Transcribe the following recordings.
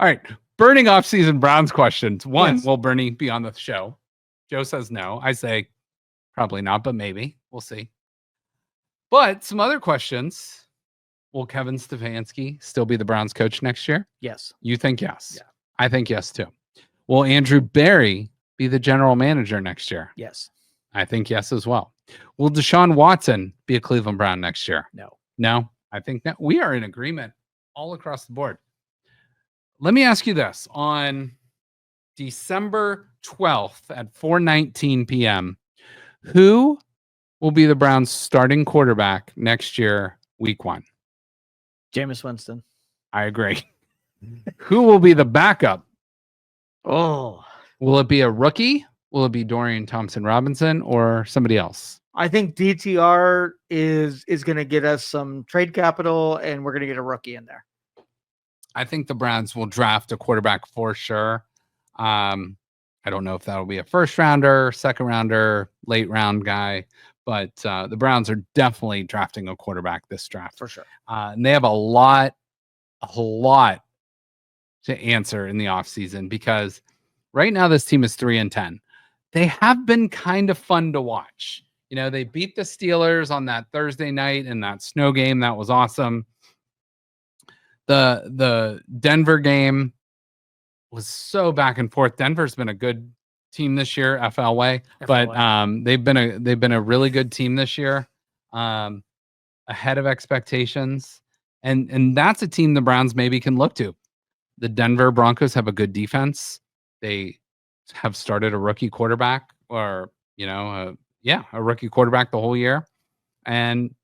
All right. Burning offseason Browns questions. One, Yes. will Bernie be on the show? Joe says no. I say probably not, but maybe. We'll see. But some other questions. Will Kevin Stefanski still be the Browns coach next year? Yes. You think yes? Yeah. I think yes too. Will Andrew Berry be the general manager next year? Yes. I think yes as well. Will Deshaun Watson be a Cleveland Brown next year? No. No, I think that we are in agreement all across the board. Let me ask you this. On December 12th at 4:19 p.m., who will be the Browns starting quarterback next year, week 1? Jameis Winston. I agree. Who will be the backup? Oh, Will it be a rookie? Will it be Dorian Thompson-Robinson or somebody else? I think DTR is going to get us some trade capital, and we're going to get a rookie in there. I think the Browns will draft a quarterback for sure. I don't know if that'll be a first rounder, second rounder, late round guy, but the Browns are definitely drafting a quarterback this draft For sure. And they have a lot to answer in the offseason because right now this team is 3-10. They have been kind of fun to watch. You know, they beat the Steelers on that Thursday night in that snow game. That was awesome. The Denver game was so back and forth. Denver's been a good team this year, FL way, but they've been a really good team this year, ahead of expectations, and that's a team the Browns maybe can look to. The Denver Broncos have a good defense. They have started a rookie quarterback, or a rookie quarterback the whole year, and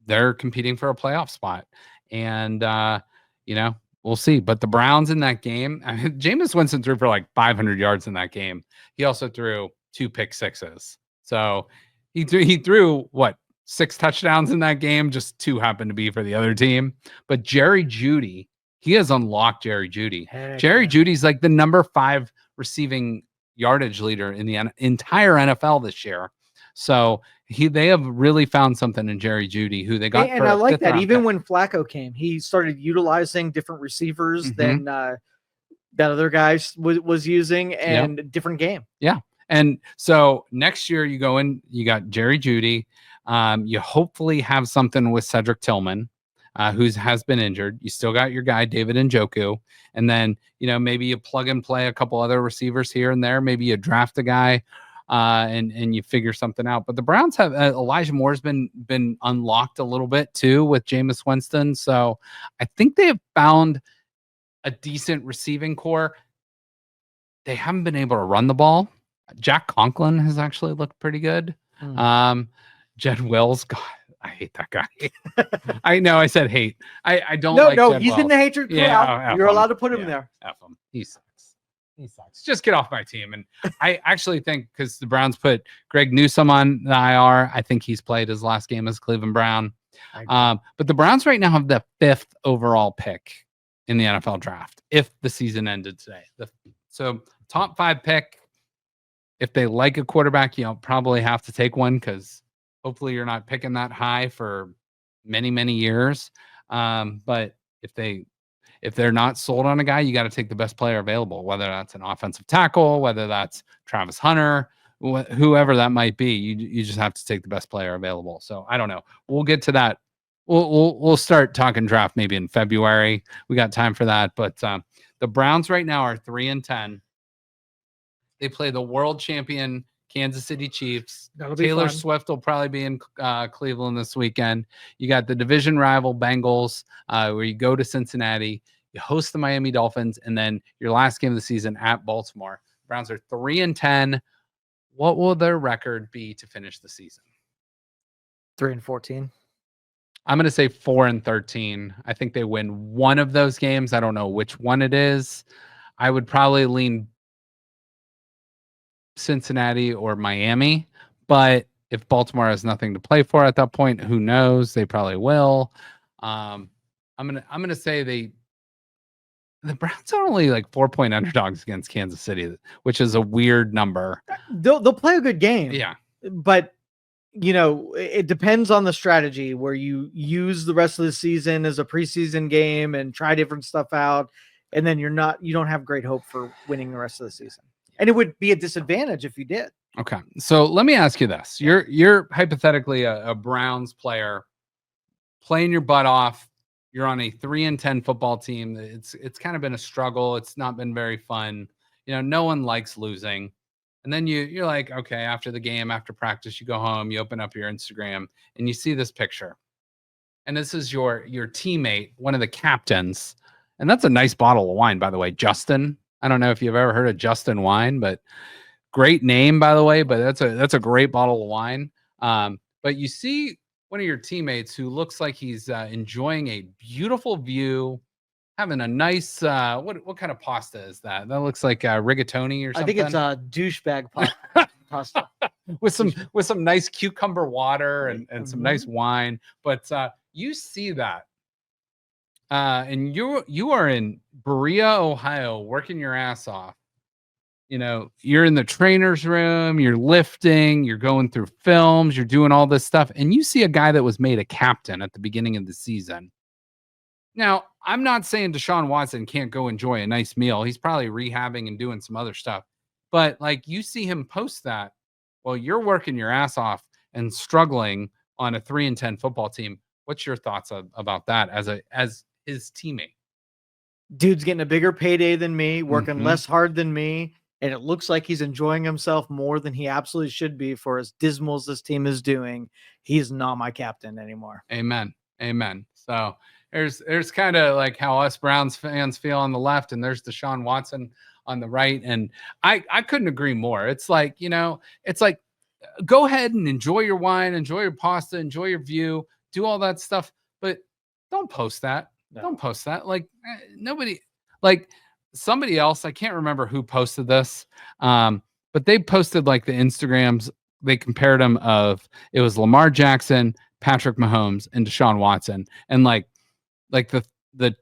they're competing for a playoff spot. And we'll see. But the Browns in that game, Jameis Winston threw for like 500 yards in that game. He also threw 2 pick sixes. So he threw what, 6 touchdowns in that game. Just 2 happened to be for the other team. But Jerry Jeudy, he has unlocked Jerry Jeudy. Jerry Judy's like the number 5 receiving yardage leader in the entire NFL this year. So they have really found something in Jerry Jeudy, who they got. And I like that. Even when Flacco came, he started utilizing different receivers than that other guy was using, and different game. Yeah. And so next year you go in, you got Jerry Jeudy. You hopefully have something with Cedric Tillman, who has been injured. You still got your guy, David Njoku. And then, maybe you plug and play a couple other receivers here and there. Maybe you draft a guy and you figure something out. But the Browns have Elijah Moore's been unlocked a little bit too with Jameis Winston. So I think they have found a decent receiving core. They haven't been able to run the ball. Jack Conklin has actually looked pretty good. Jed Wills, God, I hate that guy. I know I said hate. I don't like Jed he's Wells. in the hatred crowd. You're allowed to put him there. F him. He sucks. Just get off my team. And I actually think, because the Browns put Greg Newsome on the IR, I think he's played his last game as Cleveland Brown. But the Browns right now have the 5th overall pick in the NFL draft if the season ended today. So top 5 pick. If they like a quarterback, probably have to take one, because hopefully you're not picking that high for many, many years. But if they're not sold on a guy, you got to take the best player available, whether that's an offensive tackle, whether that's Travis Hunter, whoever that might be. You just have to take the best player available. So I don't know. We'll get to that. We'll start talking draft maybe in February. We got time for that. But the Browns right now are 3-10. They play the world champion Kansas City Chiefs. Taylor Swift will probably be in Cleveland this weekend. You got the division rival Bengals, where you go to Cincinnati, you host the Miami Dolphins, and then your last game of the season at Baltimore. Browns are 3-10. What will their record be to finish the season? 3-14. I'm going to say 4-13. I think they win one of those games. I don't know which one it is. I would probably lean Cincinnati or Miami, but if Baltimore has nothing to play for at that point, who knows? They probably will. I'm gonna say the Browns are only like 4-point underdogs against Kansas City, which is a weird number. They'll play a good game. Yeah, but it depends on the strategy, where you use the rest of the season as a preseason game and try different stuff out. and then you don't have great hope for winning the rest of the season. And it would be a disadvantage if you did. Okay. So let me ask you this. You're hypothetically a Browns player playing your butt off. You're on a 3-10 football team. It's kind of been a struggle. It's not been very fun. No one likes losing. And then you're like, okay, after the game, after practice, you go home, you open up your Instagram, and you see this picture. And this is your teammate, one of the captains. And that's a nice bottle of wine, by the way, Justin. I don't know if you've ever heard of Justin wine, but great name, by the way. But that's a great bottle of wine. But you see one of your teammates who looks like he's enjoying a beautiful view, having a nice what kind of pasta is that? That looks like rigatoni or something. I think it's a douchebag pasta with some nice cucumber water and some nice wine. But you see that, and you are in Berea, Ohio, working your ass off. You're in the trainer's room, you're lifting, you're going through films, you're doing all this stuff, and you see a guy that was made a captain at the beginning of the season. Now, I'm not saying Deshaun Watson can't go enjoy a nice meal. He's probably rehabbing and doing some other stuff. But you see him post that while you're working your ass off and struggling on a 3-10 football team. What's your thoughts about that as his teammate? Dude's getting a bigger payday than me, working less hard than me, and it looks like he's enjoying himself more than he absolutely should be for as dismal as this team is doing. He's not my captain anymore. Amen. So there's kind of like how us Browns fans feel on the left, and there's Deshaun Watson on the right. And I couldn't agree more. It's like, go ahead and enjoy your wine, enjoy your pasta, enjoy your view, do all that stuff, but don't post that. No. Don't post that. Nobody, somebody else, I can't remember who posted this, but they posted the Instagrams. They compared them it was Lamar Jackson, Patrick Mahomes, and Deshaun Watson. And the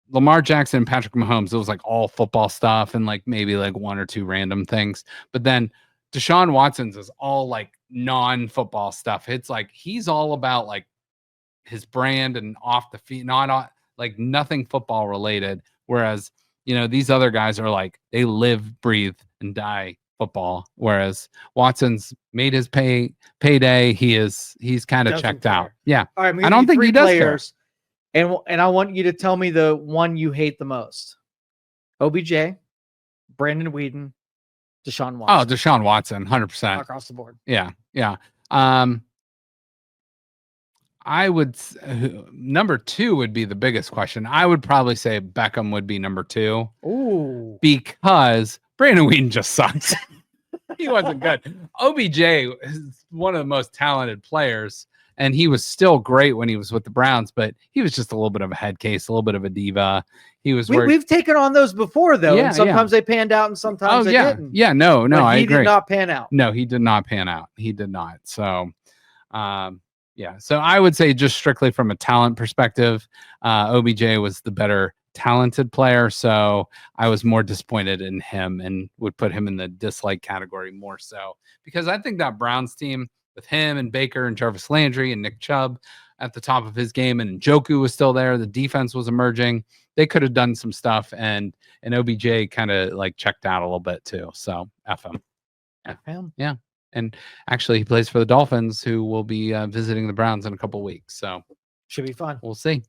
Lamar Jackson and Patrick Mahomes, it was all football stuff and maybe one or two random things. But then Deshaun Watson's is all non-football stuff. It's he's all about his brand and off the field, not nothing football related. Whereas, these other guys are they live, breathe, and die football. Whereas Watson's made his payday. He's kind of checked out. Yeah. All right, I don't think he does care. And I want you to tell me the one you hate the most. OBJ, Brandon Weeden, Deshaun Watson. Oh, Deshaun Watson, 100%. Across the board. Yeah. I would number 2 would be the biggest question. I would probably say Beckham would be number 2. Ooh. Because Brandon Weeden just sucks. He wasn't good. OBJ is one of the most talented players, and he was still great when he was with the Browns, but he was just a little bit of a head case, a little bit of a diva. He was. We've taken on those before, though. And sometimes they panned out, and sometimes they didn't. Yeah, no, I agree. He did not pan out. No, he did not pan out. He did not. So, so I would say just strictly from a talent perspective, OBJ was the better talented player. So I was more disappointed in him and would put him in the dislike category more so, because I think that Browns team with him and Baker and Jarvis Landry and Nick Chubb at the top of his game, and Njoku was still there. The defense was emerging. They could have done some stuff, and OBJ kind of checked out a little bit too. So F him. Yeah. And actually, he plays for the Dolphins, who will be visiting the Browns in a couple of weeks. So should be fun. We'll see.